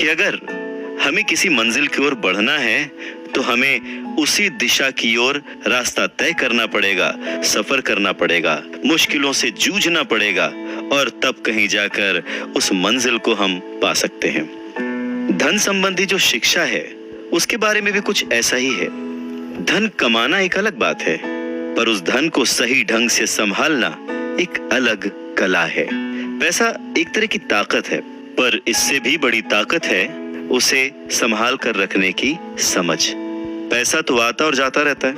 कि अगर हमें किसी मंजिल की ओर बढ़ना है तो हमें उसी दिशा की ओर रास्ता तय करना पड़ेगा, सफर करना पड़ेगा, मुश्किलों से जूझना पड़ेगा और तब कहीं जाकर उस मंजिल को हम पा सकते हैं। धन संबंधी जो शिक्षा है उसके बारे में भी कुछ ऐसा ही है। धन कमाना एक अलग बात है, पर उस धन को सही ढंग से संभालना एक अलग कला है। पैसा एक तरह की ताकत है, पर इससे भी बड़ी ताकत है उसे संभाल कर रखने की समझ। पैसा तो आता और जाता रहता है,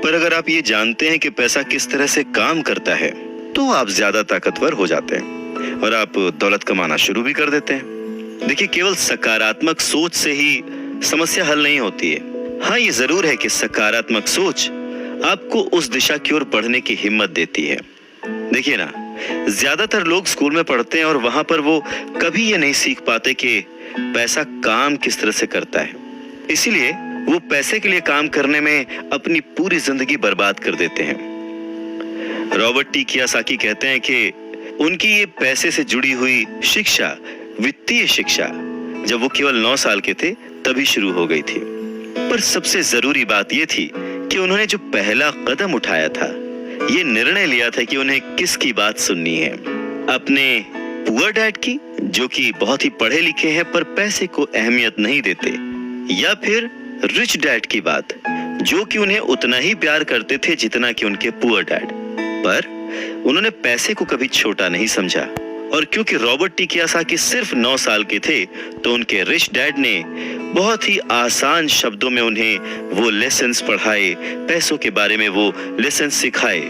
पर अगर आप ये जानते हैं कि पैसा किस तरह से काम करता है तो आप ज्यादा ताकतवर हो जाते हैं और आप दौलत कमाना शुरू भी कर देते हैं। देखिए, केवल सकारात्मक सोच से ही समस्या हल नहीं होती है। हाँ, ये जरूर है कि सकारात्मक सोच आपको उस दिशा की ओर बढ़ने की हिम्मत देती है। देखिए ना, ज्यादातर लोग स्कूल में पढ़ते हैं और वहां पर वो कभी ये नहीं सीख पाते कि पैसा काम किस तरह से करता है। इसीलिए वो पैसे के लिए काम करने में अपनी पूरी जिंदगी बर्बाद कर देते हैं। रॉबर्ट टी कियोसाकी कहते हैं कि उनकी ये पैसे से जुड़ी हुई शिक्षा, वित्तीय शिक्षा, जब वो केवल 9 साल के थे तभी शुरू हो गई थी। पर सबसे जरूरी बात ये थी कि उन्होंने जो पहला कदम उठाया था, ये निर्णय लिया था कि उन्हें किसकी बात सुननी है, अपने पुअर डैड की जो कि बहुत ही पढ़े लिखे हैं पर पैसे को अहमियत नहीं देते, या फिर रिच डैड की बात जो कि उन्हें उतना ही प्यार करते थे जितना कि उनके पुअर डैड। पर उन्होंने पैसे को कभी छोटा नहीं समझा, और क्योंकि रॉबर्ट टी कियोसाकी सिर्फ 9 साल के थे तो उनके रिच डैड ने बहुत ही आसान शब्दों में उन्हें वो लेसन्स पढ़ाए, पैसों के बारे में वो लेसन्स सिखाए।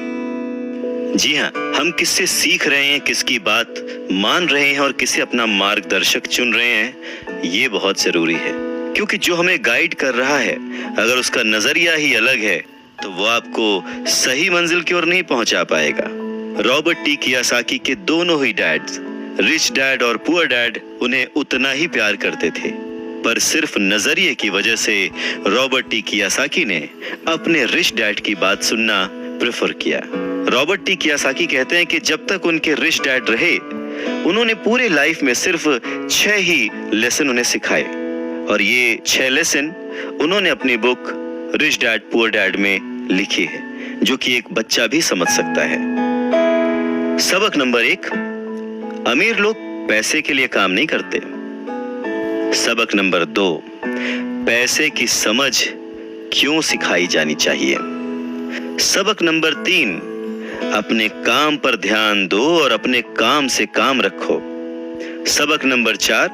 जी हाँ, हम किससे सीख रहे हैं, किसकी बात मान रहे हैं और किसे अपना मार्गदर्शक चुन रहे हैं, ये बहुत जरूरी है। क्योंकि जो हमें गाइड कर रहा है, अगर उसका नजरिया ही अलग है तो वो आपको सही मंजिल की ओर नहीं पहुंचा पाएगा। रॉबर्ट टी कियोसाकी के दोनों ही डैड्स, रिच डैड और पुअर डैड, उन्हें उतना ही प्यार करते थे, पर सिर्फ नजरिए की वजह से रॉबर्ट टी कियोसाकी ने अपने रिच डैड की बात सुनना प्रेफर किया। रॉबर्ट टी कियोसाकी कहते हैं कि जब तक उनके रिच डैड रहे, उन्होंने पूरे लाइफ में सिर्फ 6 ही लेसन उन्हें सिखाए, और ये 6 लेसन उन्होंने अपनी book rich dad poor dad में लिखी है, जो कि एक बच्चा भी समझ सकता है। सबक नंबर 1, अमीर लोग पैसे के लिए काम नहीं करते। सबक नंबर 2, पैसे की समझ क्यों सिखाई जानी चाहिए। सबक नंबर 3, अपने काम पर ध्यान दो और अपने काम से काम रखो। सबक नंबर 4,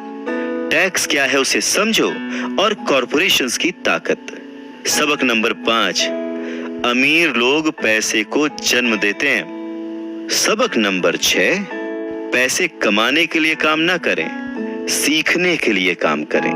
टैक्स क्या है उसे समझो और कॉरपोरेशंस की ताकत। सबक नंबर 5, अमीर लोग पैसे को जन्म देते हैं। सबक नंबर 6, पैसे कमाने के लिए काम ना करें, सीखने के लिए काम करें।